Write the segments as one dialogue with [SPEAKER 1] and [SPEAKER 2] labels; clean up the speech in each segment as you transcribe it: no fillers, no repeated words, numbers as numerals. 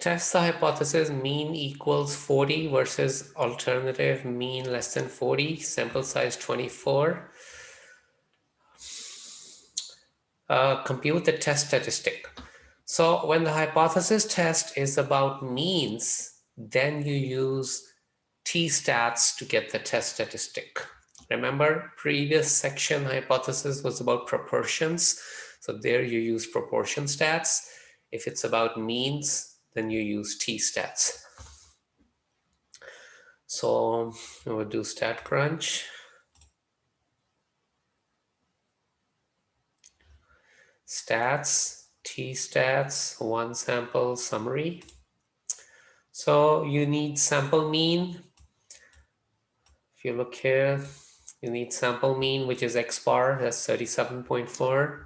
[SPEAKER 1] Test the hypothesis mean equals 40 versus alternative mean less than 40, sample size 24. Compute the test statistic. So when the hypothesis test is about means, then you use t-stats to get the test statistic. Remember, previous section hypothesis was about proportions. So there you use proportion stats. If it's about means, then you use t-stats. So we'll do Statcrunch. Stats, t-stats, one sample summary. So you need sample mean. If you look here, you need sample mean, which is X bar, that's 37.4.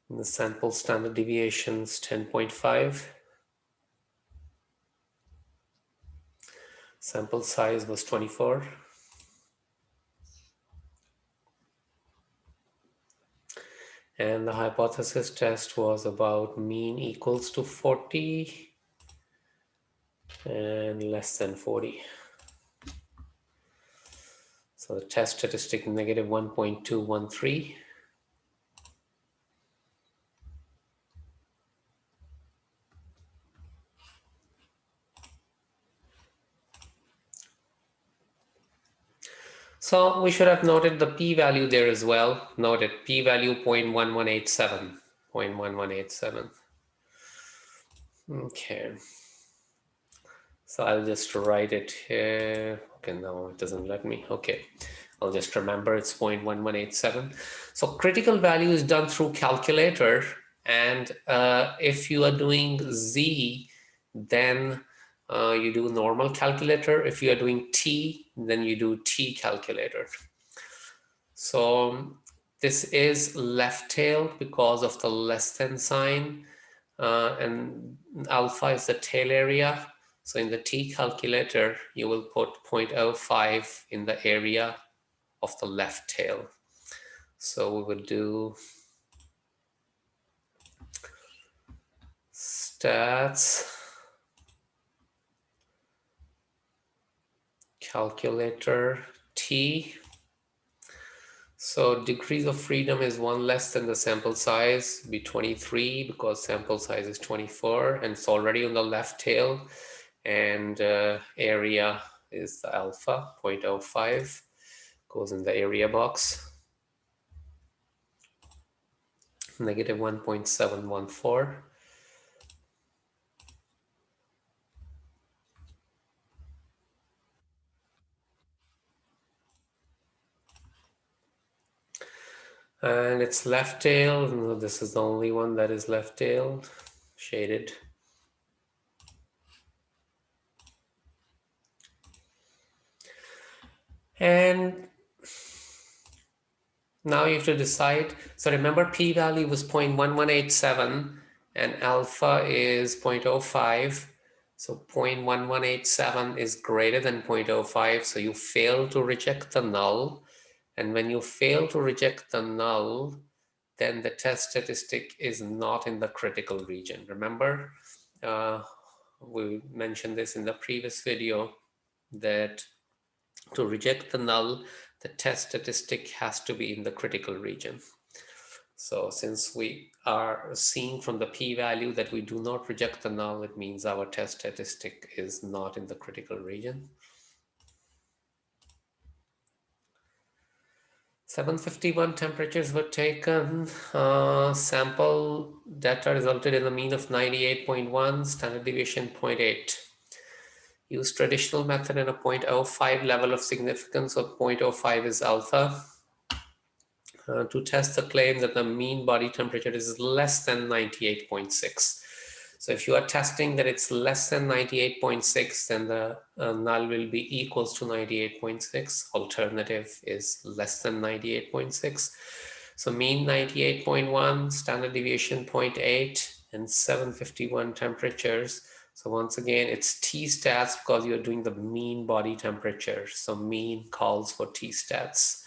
[SPEAKER 1] And the sample standard deviation is 10.5. Sample size was 24. And the hypothesis test was about mean equals to 40 and less than 40. So the test statistic negative 1.213. So we should have noted the p-value there as well. Noted p-value 0.1187. 0.1187. Okay. So I'll just write it here. Okay, no, it doesn't let me. Okay, I'll just remember it's 0.1187. So critical value is done through calculator. And if you are doing Z, then you do normal calculator. If you are doing T, then you do T calculator. So this is left tail because of the less than sign, and alpha is the tail area. So in the T calculator, you will put 0.05 in the area of the left tail. So we would do stats calculator T. So degrees of freedom is one less than the sample size, be 23 because sample size is 24 and it's already on the left tail. And area is the alpha, 0.05, goes in the area box. Negative 1.714. And it's left tail. This is the only one that is left tailed, shaded. And now you have to decide. So remember, p-value was 0.1187 and alpha is 0.05. So 0.1187 is greater than 0.05. So you fail to reject the null. And when you fail to reject the null, then the test statistic is not in the critical region. Remember, we mentioned this in the previous video, that to reject the null, the test statistic has to be in the critical region. So since we are seeing from the p-value that we do not reject the null, it means our test statistic is not in the critical region. 751 temperatures were taken. Sample data resulted in a mean of 98.1, standard deviation 0.8. Use traditional method and a 0.05 level of significance of 0.05 is alpha. To test the claim that the mean body temperature is less than 98.6. So if you are testing that it's less than 98.6, then the null will be equals to 98.6. Alternative is less than 98.6. So mean 98.1, standard deviation 0.8, and 751 temperatures. So once again, it's t-stats because you're doing the mean body temperature. So mean calls for t-stats.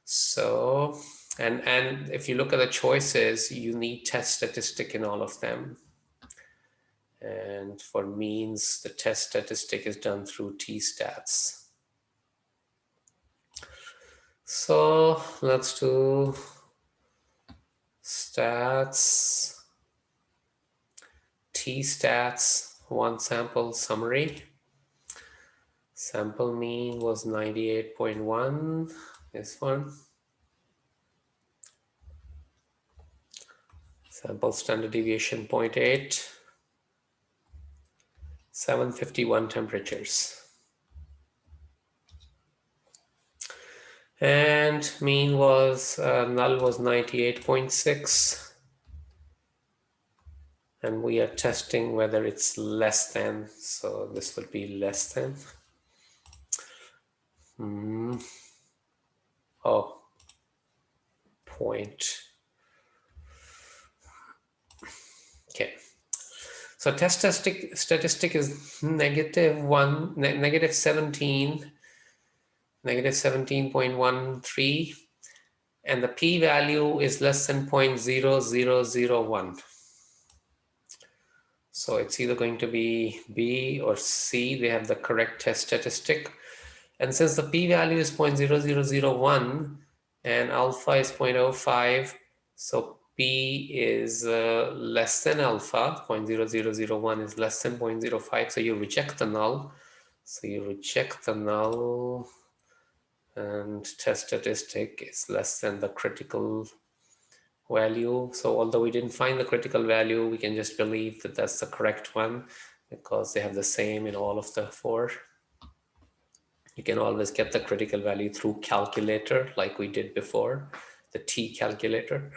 [SPEAKER 1] So, and if you look at the choices, you need test statistic in all of them. And for means, the test statistic is done through t-stats. So let's do stats, t-stats, one sample summary. Sample mean was 98.1, this one. Sample standard deviation 0.8, 751 temperatures. And mean was, null was 98.6. And we are testing whether it's less than, so this would be less than. Oh, point. Okay. So test statistic is -1, -17, -17.13, and the p-value is less than 0.0001. So it's either going to be B or C. They have the correct test statistic. And since the p-value is 0.0001 and alpha is 0.05, so P is less than alpha, 0.0001 is less than 0.05, so you reject the null. So you reject the null, and test statistic is less than the critical value. So although we didn't find the critical value, we can just believe that that's the correct one because they have the same in all of the four. You can always get the critical value through calculator like we did before, the T calculator.